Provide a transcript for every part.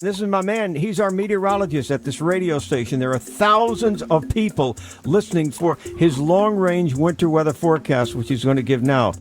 This is my man. He's our meteorologist at this radio station. There are thousands of people listening for his long-range winter weather forecast, which he's going to give now.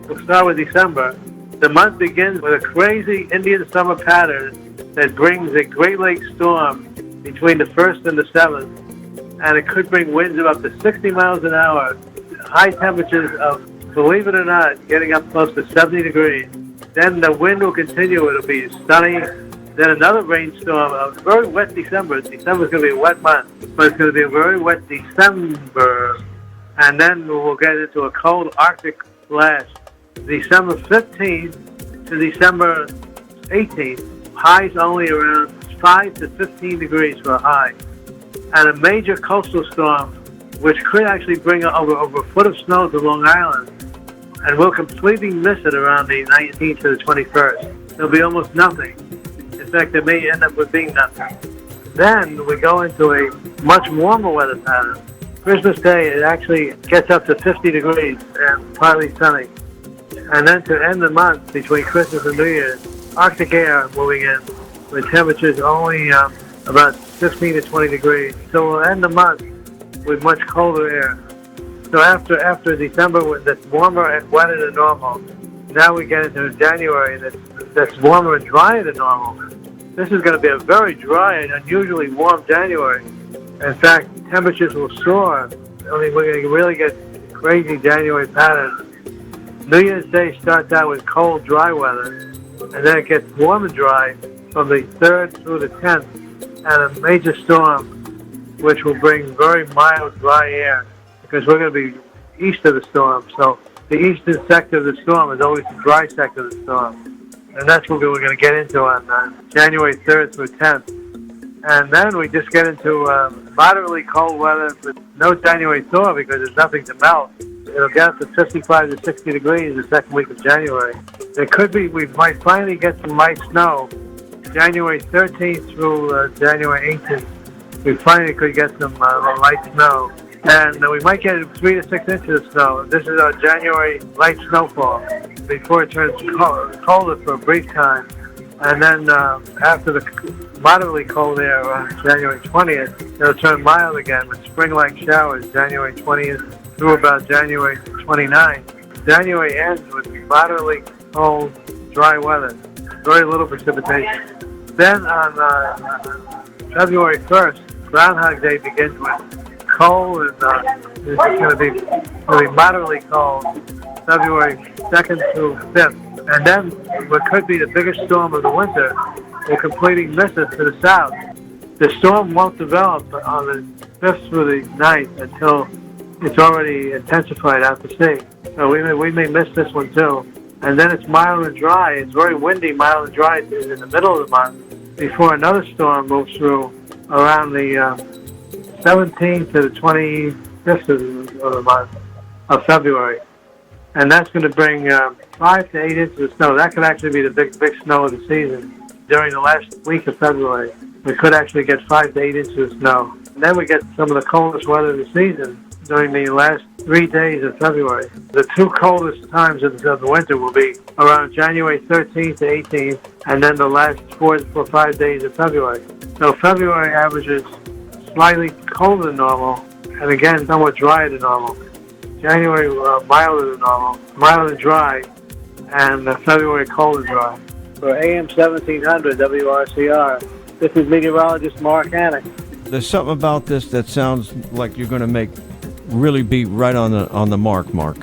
We'll start with December. The month begins with a crazy Indian summer pattern that brings a Great Lakes storm between the 1st and the 7th, and it could bring winds of up to 60 miles an hour, high temperatures of, believe it or not, getting up close to 70 degrees. Then the wind will continue. It'll be sunny. Then another rainstorm, a very wet December. December's going to be a wet month, but it's going to be a very wet December. And then we'll get into a cold Arctic blast. December 15th to December 18th, highs only around 5 to 15 degrees for a high. And a major coastal storm, which could actually bring over a foot of snow to Long Island. And we'll completely miss it around the 19th to the 21st. There'll be almost nothing. In fact, it may end up with being nothing. Then we go into a much warmer weather pattern. Christmas Day, it actually gets up to 50 degrees and partly sunny. And then to end the month, between Christmas and New Year's, Arctic air moving in with temperatures only about 15 to 20 degrees. So we'll end the month with much colder air. So after December, that's warmer and wetter than normal, now we get into January that's warmer and drier than normal. This is going to be a very dry and unusually warm January. In fact, temperatures will soar. I mean, we're going to really get crazy January pattern. New Year's Day starts out with cold, dry weather, and then it gets warm and dry from the 3rd through the 10th, and a major storm, which will bring very mild, dry air, because we're going to be east of the storm. So the eastern sector of the storm is always the dry sector of the storm. And that's what we're going to get into on January 3rd through 10th. And then we just get into moderately cold weather with no January thaw because there's nothing to melt. It'll get up to 55 to 60 degrees the second week of January. There could be, we might finally get some light snow January 13th through January 18th. We finally could get some light snow. And we might get 3 to 6 inches of snow. This is our January light snowfall before it turns colder for a brief time. And then after the moderately cold air on January 20th, it'll turn mild again with spring-like showers January 20th through about January 29th. January ends with moderately cold, dry weather, very little precipitation. Then on February 1st, Groundhog Day begins with cold, and it's going to be moderately cold February 2nd through 5th. And then what could be the biggest storm of the winter will completely miss us to the south. The storm won't develop on the 5th through the 9th until it's already intensified out to sea. So we may miss this one too. And then it's mild and dry. It's very windy, mild and dry in the middle of the month before another storm moves through around the 17th to the 25th of the month of February. And that's going to bring 5 to 8 inches of snow. That could actually be the big snow of the season. During the last week of February, we could actually get 5 to 8 inches of snow. And then we get some of the coldest weather of the season during the last 3 days of February. The two coldest times of the winter will be around January 13th to 18th, and then the last 4 or 5 days of February. So February averages slightly colder than normal, and again, somewhat drier than normal. January milder than normal, mild and dry, and February cold and dry. For AM 1700 WRCR, this is meteorologist Mark Hanok. There's something about this that sounds like you're going to really be right on the mark, Mark.